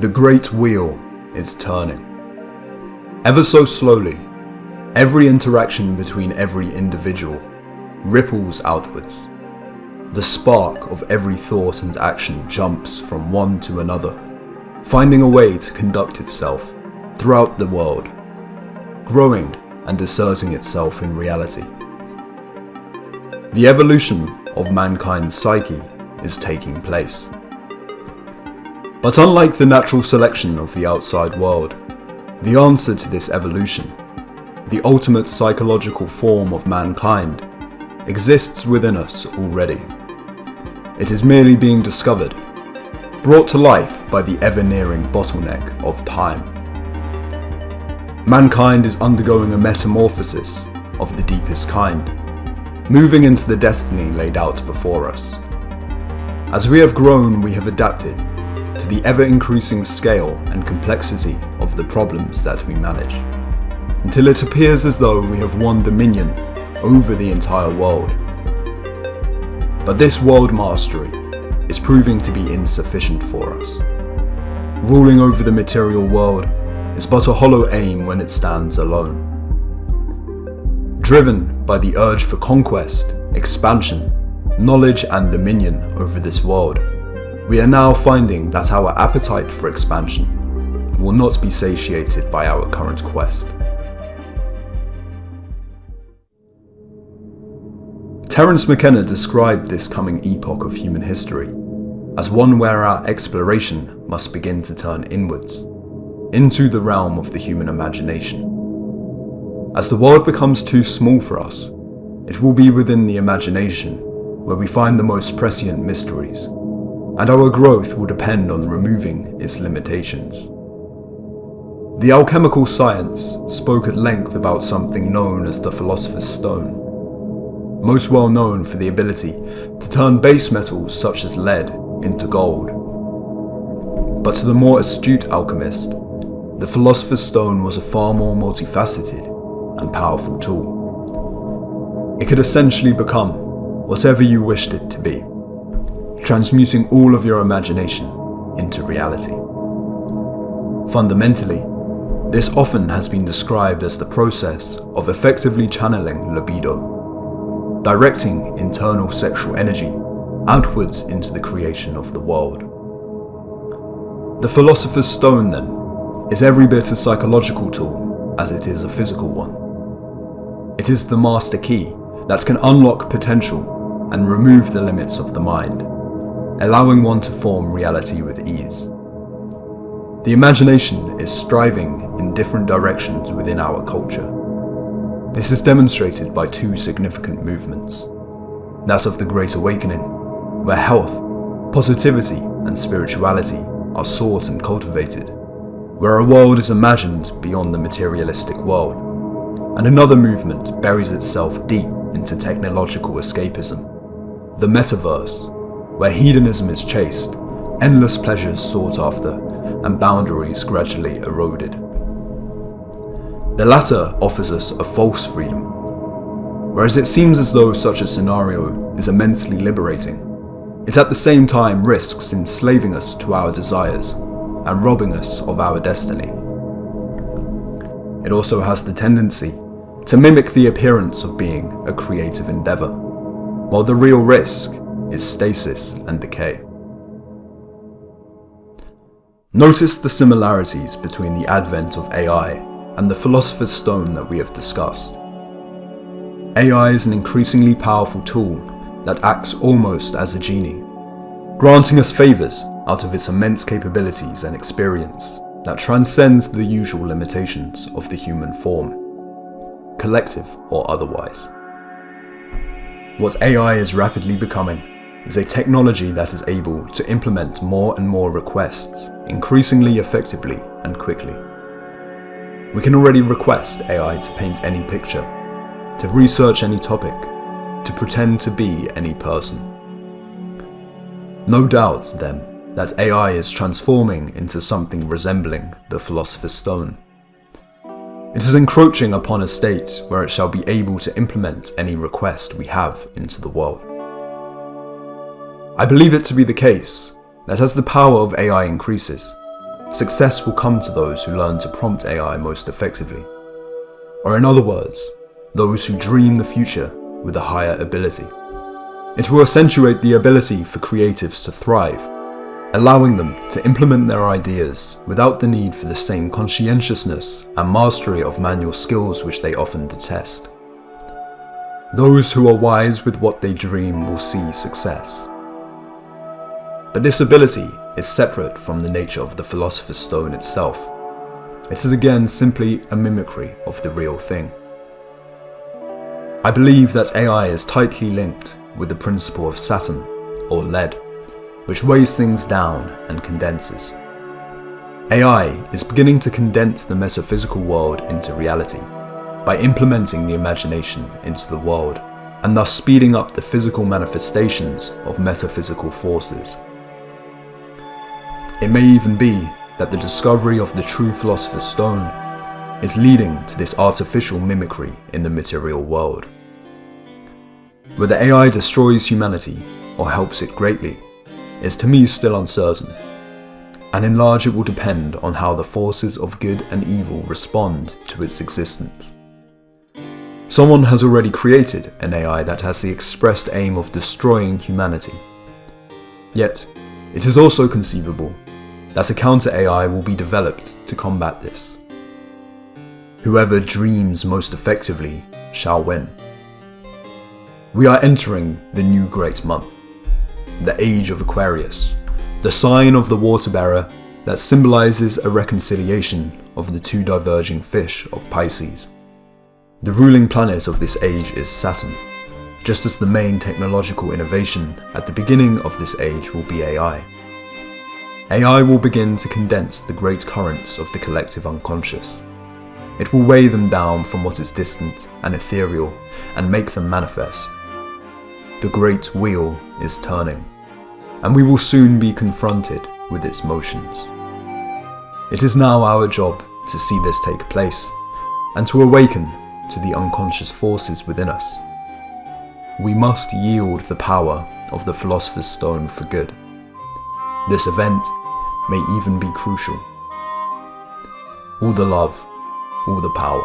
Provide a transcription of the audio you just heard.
The great wheel is turning. Ever so slowly, every interaction between every individual ripples outwards. The spark of every thought and action jumps from one to another, finding a way to conduct itself throughout the world, growing and asserting itself in reality. The evolution of mankind's psyche is taking place. But unlike the natural selection of the outside world, the answer to this evolution, the ultimate psychological form of mankind, exists within us already. It is merely being discovered, brought to life by the ever-nearing bottleneck of time. Mankind is undergoing a metamorphosis of the deepest kind, moving into the destiny laid out before us. As we have grown, we have adapted to the ever-increasing scale and complexity of the problems that we manage, until it appears as though we have won dominion over the entire world. But this world mastery is proving to be insufficient for us. Ruling over the material world is but a hollow aim when it stands alone. Driven by the urge for conquest, expansion, knowledge and dominion over this world, we are now finding that our appetite for expansion will not be satiated by our current quest. Terence McKenna described this coming epoch of human history as one where our exploration must begin to turn inwards, into the realm of the human imagination. As the world becomes too small for us, it will be within the imagination where we find the most prescient mysteries, and our growth will depend on removing its limitations. The alchemical science spoke at length about something known as the Philosopher's Stone, most well known for the ability to turn base metals such as lead into gold. But to the more astute alchemist, the Philosopher's Stone was a far more multifaceted and powerful tool. It could essentially become whatever you wished it to be, transmuting all of your imagination into reality. Fundamentally, this often has been described as the process of effectively channeling libido, directing internal sexual energy outwards into the creation of the world. The Philosopher's Stone, then, is every bit a psychological tool as it is a physical one. It is the master key that can unlock potential and remove the limits of the mind, allowing one to form reality with ease. The imagination is striving in different directions within our culture. This is demonstrated by two significant movements: that of the Great Awakening, where health, positivity, and spirituality are sought and cultivated, where a world is imagined beyond the materialistic world, and another movement buries itself deep into technological escapism, the metaverse, where hedonism is chased, endless pleasures sought after, and boundaries gradually eroded. The latter offers us a false freedom, whereas it seems as though such a scenario is immensely liberating. It at the same time risks enslaving us to our desires and robbing us of our destiny. It also has the tendency to mimic the appearance of being a creative endeavor, while the real risk is stasis and decay. Notice the similarities between the advent of AI and the Philosopher's Stone that we have discussed. AI is an increasingly powerful tool that acts almost as a genie, granting us favors out of its immense capabilities and experience that transcends the usual limitations of the human form, collective or otherwise. What AI is rapidly becoming is a technology that is able to implement more and more requests increasingly effectively and quickly. We can already request AI to paint any picture, to research any topic, to pretend to be any person. No doubt, then, that AI is transforming into something resembling the Philosopher's Stone. It is encroaching upon a state where it shall be able to implement any request we have into the world. I believe it to be the case that as the power of AI increases, success will come to those who learn to prompt AI most effectively. Or in other words, those who dream the future with a higher ability. It will accentuate the ability for creatives to thrive, allowing them to implement their ideas without the need for the same conscientiousness and mastery of manual skills which they often detest. Those who are wise with what they dream will see success. But this ability is separate from the nature of the Philosopher's Stone itself. It is again simply a mimicry of the real thing. I believe that AI is tightly linked with the principle of Saturn, or lead, which weighs things down and condenses. AI is beginning to condense the metaphysical world into reality by implementing the imagination into the world, and thus speeding up the physical manifestations of metaphysical forces. It may even be that the discovery of the true Philosopher's Stone is leading to this artificial mimicry in the material world. Whether AI destroys humanity or helps it greatly is to me still uncertain, and in large it will depend on how the forces of good and evil respond to its existence. Someone has already created an AI that has the expressed aim of destroying humanity. Yet, it is also conceivable that a counter-AI will be developed to combat this. Whoever dreams most effectively shall win. We are entering the new great month, the age of Aquarius, the sign of the water bearer that symbolizes a reconciliation of the two diverging fish of Pisces. The ruling planet of this age is Saturn, just as the main technological innovation at the beginning of this age will be AI. AI will begin to condense the great currents of the collective unconscious. It will weigh them down from what is distant and ethereal and make them manifest. The great wheel is turning, and we will soon be confronted with its motions. It is now our job to see this take place, and to awaken to the unconscious forces within us. We must yield the power of the Philosopher's Stone for good. This event may even be crucial. All the love, all the power.